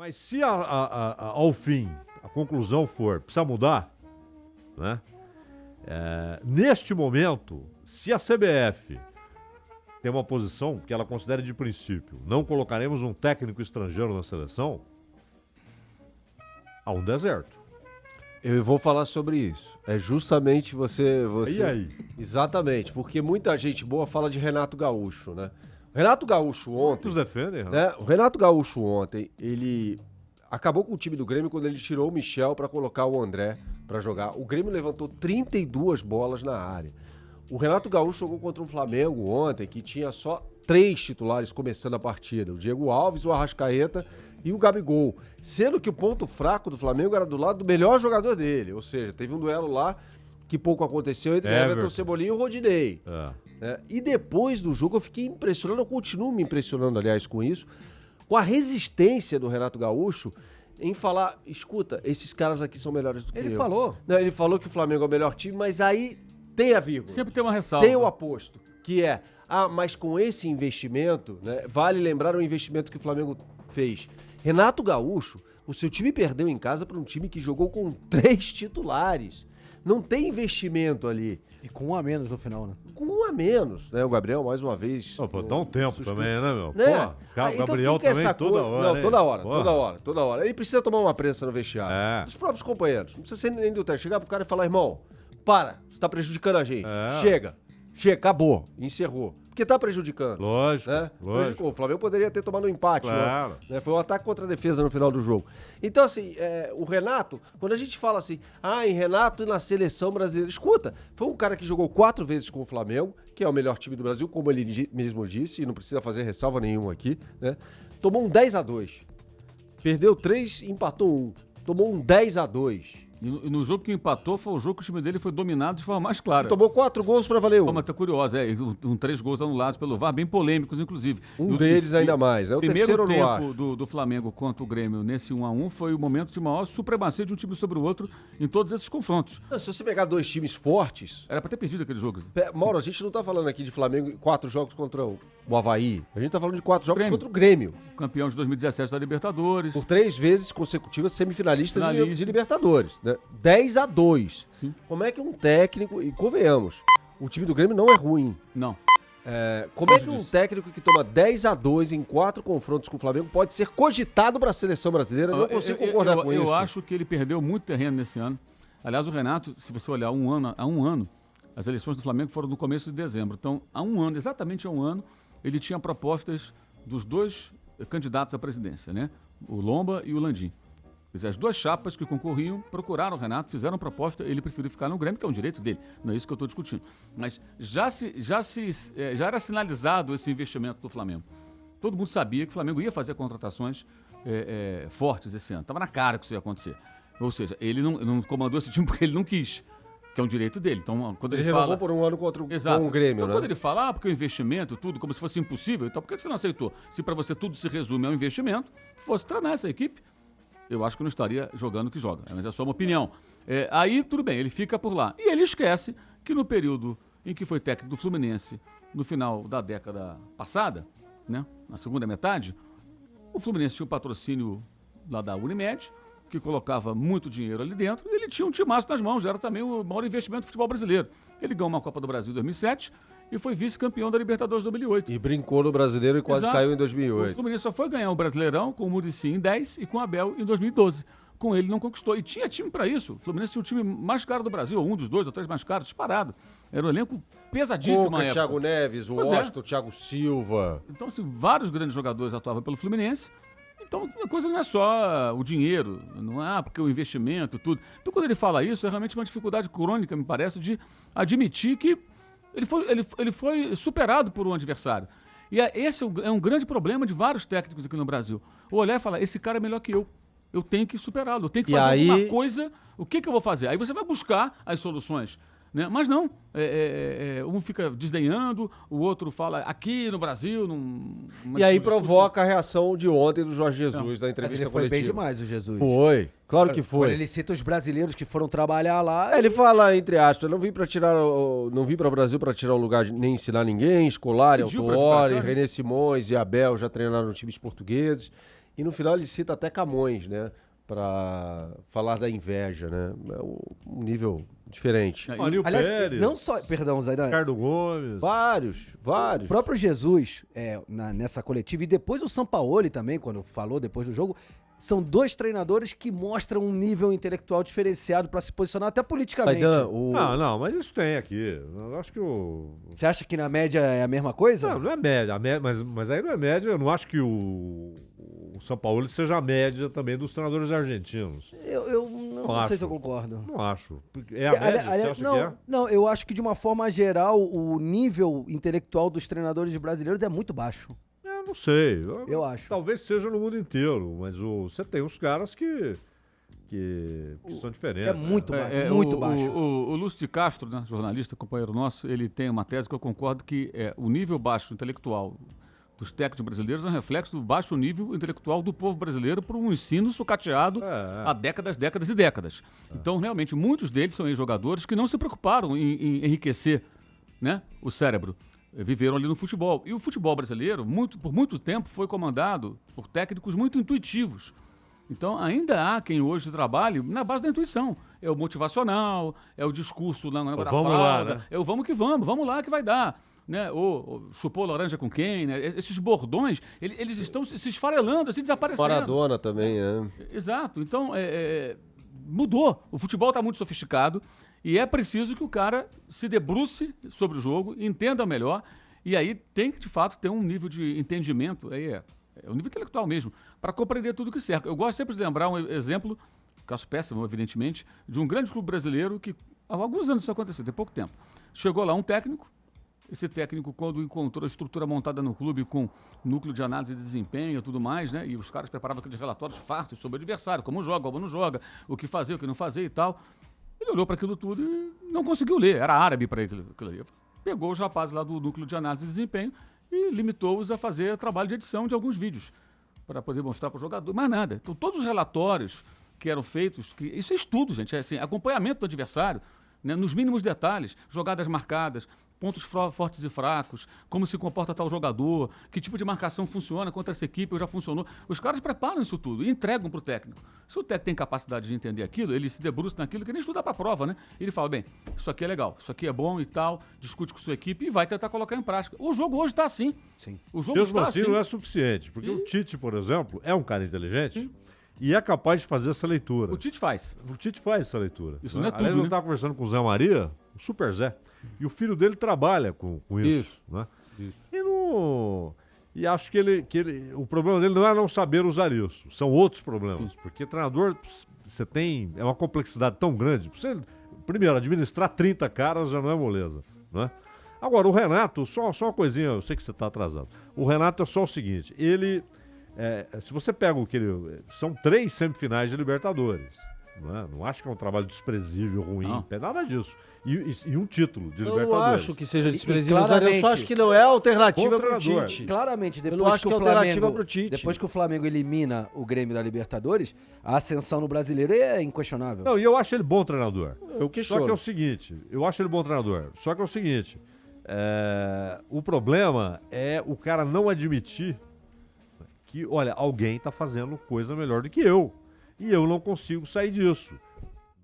Mas se ao fim a conclusão for precisa mudar, né? Neste momento, se a CBF tem uma posição que ela considera de princípio, não colocaremos um técnico estrangeiro na seleção, há um deserto. Eu vou falar sobre isso. É justamente você... E aí? Exatamente, porque muita gente boa fala de Renato Gaúcho, né? O Renato Gaúcho ontem... Muitos defendem, né? O Renato Gaúcho ontem, ele acabou com o time do Grêmio quando ele tirou o Michel para colocar o André para jogar. O Grêmio levantou 32 bolas na área. O Renato Gaúcho jogou contra um Flamengo ontem que tinha só 3 titulares começando a partida. O Diego Alves, o Arrascaeta e o Gabigol. Sendo que o ponto fraco do Flamengo era do lado do melhor jogador dele. Ou seja, teve um duelo lá que pouco aconteceu entre Everton, Cebolinha e o Rodinei. E depois do jogo eu fiquei impressionado, eu continuo me impressionando, aliás, com isso, com a resistência do Renato Gaúcho em falar, escuta, esses caras aqui são melhores do que eu. Ele falou. Não, ele falou que o Flamengo é o melhor time, mas aí tem a vírgula. Sempre tem uma ressalva. Tem o aposto, que é, mas com esse investimento, né, vale lembrar o investimento que o Flamengo fez. Renato Gaúcho, o seu time perdeu em casa para um time que jogou com 3 titulares. Não tem investimento ali. E com 1 a menos no final, né? Com 1 a menos, né? O Gabriel, mais uma vez... Dá um tempo também, né, meu? Né? Pô, o Gabriel então também toda hora. Não, toda hora. Ele precisa tomar uma prensa no vestiário. Dos próprios companheiros. Não precisa ser nem do técnico. Chegar pro cara e falar, irmão, você tá prejudicando a gente. Chega, acabou, encerrou. Porque tá prejudicando. Lógico, né? lógico. O Flamengo poderia ter tomado um empate. Claro. Né? Foi um ataque contra a defesa no final do jogo. Então, assim, o Renato, quando a gente fala assim, em Renato na seleção brasileira, escuta, foi um cara que jogou 4 vezes com o Flamengo, que é o melhor time do Brasil, como ele mesmo disse, e não precisa fazer ressalva nenhuma aqui, né? Tomou um 10-2. Perdeu 3 e empatou 1. Tomou um 10-2. E no jogo que empatou, foi o jogo que o time dele foi dominado de forma mais clara. Tomou 4 gols pra valer 1. Forma até curiosa, com 3 gols anulados pelo VAR, bem polêmicos, inclusive. Um deles ainda mais, é o terceiro no ar. O primeiro tempo do Flamengo contra o Grêmio nesse 1-1 foi o momento de maior supremacia de um time sobre o outro em todos esses confrontos. Se você pegar 2 times fortes... Era pra ter perdido aquele jogo. Mauro, a gente não tá falando aqui de Flamengo 4 jogos contra o Avaí. A gente tá falando de 4 jogos contra o Grêmio. Campeão de 2017 da Libertadores. Por 3 vezes consecutivas semifinalistas de Libertadores. Né? 10-2. Sim. Como é que um técnico... E convenhamos, o time do Grêmio não é ruim. Não. Como é que um técnico que toma 10-2 em 4 confrontos com o Flamengo pode ser cogitado para a seleção brasileira? Eu não consigo concordar com isso. Eu acho que ele perdeu muito terreno nesse ano. Aliás, o Renato, se você olhar há um ano, as eleições do Flamengo foram no começo de dezembro. Então, há um ano, exatamente há um ano, ele tinha propostas dos 2 candidatos à presidência, né? O Lomba e o Landim. As 2 chapas que concorriam procuraram o Renato, fizeram proposta, ele preferiu ficar no Grêmio, que é um direito dele, não é isso que eu estou discutindo. Mas já era sinalizado esse investimento do Flamengo. Todo mundo sabia que o Flamengo ia fazer contratações fortes esse ano. Estava na cara que isso ia acontecer. Ou seja, ele não comandou esse time porque ele não quis, que é um direito dele. Então, quando ele renovou fala... por um ano com o Grêmio, então, né? quando ele fala, porque o investimento, tudo, como se fosse impossível, então por que você não aceitou? Se para você tudo se resume ao investimento, fosse treinar essa equipe, eu acho que não estaria jogando o que joga. Mas é só uma opinião. Aí, tudo bem, ele fica por lá. E ele esquece que no período em que foi técnico do Fluminense, no final da década passada, né, na segunda metade, o Fluminense tinha o patrocínio lá da Unimed, que colocava muito dinheiro ali dentro, e ele tinha um timaço nas mãos, era também o maior investimento do futebol brasileiro. Ele ganhou uma Copa do Brasil em 2007 e foi vice-campeão da Libertadores 2008. E brincou no Brasileiro e quase caiu em 2008. O Fluminense só foi ganhar o Brasileirão com o Muricy em 10 e com o Abel em 2012. Com ele não conquistou. E tinha time para isso. O Fluminense tinha o time mais caro do Brasil, ou um dos 2 ou 3 mais caros, disparado. Era um elenco pesadíssimo na época. Thiago Neves, o Washington, Thiago Silva. Então, assim, vários grandes jogadores atuavam pelo Fluminense. Então, a coisa não é só o dinheiro, não é porque o investimento, tudo. Então, quando ele fala isso, é realmente uma dificuldade crônica, me parece, de admitir que ele foi superado por um adversário. E esse é um grande problema de vários técnicos aqui no Brasil. O olhar e falar, esse cara é melhor que eu. Eu tenho que superá-lo, eu tenho que fazer alguma coisa. O que eu vou fazer? Aí você vai buscar as soluções. Né? Mas não, um fica desdenhando, o outro fala aqui no Brasil... E aí provoca a reação de ontem do Jorge Jesus, da entrevista coletiva. Foi bem demais o Jesus. Foi, claro que foi. Quando ele cita os brasileiros que foram trabalhar lá... Ele fala, entre aspas, não vim para o Brasil para tirar o lugar, nem ensinar ninguém, Scolari, Autuori, René Simões e Abel já treinaram times portugueses. E no final ele cita até Camões, né? Pra falar da inveja, né? É um nível diferente. Marinho Aliás, Pérez, não só. Perdão, Zaidan. Ricardo Gomes. Vários. O próprio Jesus, nessa coletiva, e depois o Sampaoli também, quando falou depois do jogo, são dois treinadores que mostram um nível intelectual diferenciado para se posicionar até politicamente. Zaidan, Não, mas isso tem aqui. Eu acho que o... Você acha que na média é a mesma coisa? Não é média, mas aí não é média. Eu não acho que o São Paulo seja a média também dos treinadores argentinos. Eu não sei se eu concordo. Não acho. É a média? Você acha que é? Não, eu acho que de uma forma geral o nível intelectual dos treinadores brasileiros é muito baixo. Eu não sei. Eu acho. Talvez seja no mundo inteiro, mas você tem uns caras que são diferentes. É muito baixo, muito baixo. O Lúcio de Castro, né, jornalista, companheiro nosso, ele tem uma tese que eu concordo que o nível baixo intelectual dos técnicos brasileiros é um reflexo do baixo nível intelectual do povo brasileiro por um ensino sucateado há décadas e décadas. Então, realmente, muitos deles são ex-jogadores que não se preocuparam em enriquecer, né, o cérebro. Viveram ali no futebol. E o futebol brasileiro, por muito tempo, foi comandado por técnicos muito intuitivos. Então, ainda há quem hoje trabalhe na base da intuição. É o motivacional, é o discurso na da vamos fralda, lá, né? é o vamos lá que vai dar. Né? Ou chupou laranja com quem, né? Esses bordões, eles estão se esfarelando, assim, desaparecendo. Maradona também, né? Exato. Então, mudou. O futebol está muito sofisticado e é preciso que o cara se debruce sobre o jogo, entenda melhor, e aí tem que, de fato, ter um nível de entendimento, aí é um nível intelectual mesmo, para compreender tudo que cerca. Eu gosto sempre de lembrar um exemplo, caso péssimo, evidentemente, de um grande clube brasileiro que, há alguns anos isso aconteceu, tem pouco tempo. Chegou lá um técnico, esse técnico, quando encontrou a estrutura montada no clube com núcleo de análise de desempenho e tudo mais, né? E os caras preparavam aqueles relatórios fartos sobre o adversário, como joga, como não joga, o que fazer, o que não fazer e tal. Ele olhou para aquilo tudo e não conseguiu ler, era árabe para ele aquilo ali. Pegou os rapazes lá do núcleo de análise de desempenho e limitou-os a fazer trabalho de edição de alguns vídeos para poder mostrar para o jogador, mais nada. Então, todos os relatórios que eram feitos, isso é estudo, gente, é assim, acompanhamento do adversário, né, nos mínimos detalhes, jogadas marcadas, pontos fortes e fracos, como se comporta tal jogador, que tipo de marcação funciona contra essa equipe, ou já funcionou. Os caras preparam isso tudo e entregam para o técnico. Se o técnico tem capacidade de entender aquilo, ele se debruça naquilo que nem estudar para a prova, né? Ele fala, bem, isso aqui é legal, isso aqui é bom e tal, discute com sua equipe e vai tentar colocar em prática. O jogo hoje está assim. Sim. O jogo Mesmo está assim não é suficiente, porque o Tite, por exemplo, é um cara inteligente e é capaz de fazer essa leitura. O Tite faz. O Tite faz essa leitura. Isso não é tudo, Aliás, eu né? estava conversando com o Zé Maria, o Super Zé, e o filho dele trabalha com isso. Né? E acho que o problema dele não é não saber usar isso, são outros problemas. Porque treinador, você tem, é uma complexidade tão grande. Você, primeiro, administrar 30 caras já não é moleza. Né? Agora, o Renato, só uma coisinha, eu sei que você está atrasado. O Renato é só o seguinte, se você pega o que são 3 semifinais de Libertadores. Não acho que é um trabalho desprezível, ruim, não é nada disso. E um título de Libertadores. Eu não acho que seja desprezível, claramente, eu só acho que não é alternativa pro treinador. Tite. Claramente, Eu não depois acho que que é o alternativa Flamengo, pro Tite. depois que o Flamengo elimina o Grêmio da Libertadores, a ascensão no Brasileiro é inquestionável. Não, e eu acho ele bom treinador. Eu questiono. Só que é o seguinte, eu acho ele bom treinador. Só que é o seguinte, o problema é o cara não admitir que, olha, alguém tá fazendo coisa melhor do que eu. E eu não consigo sair disso.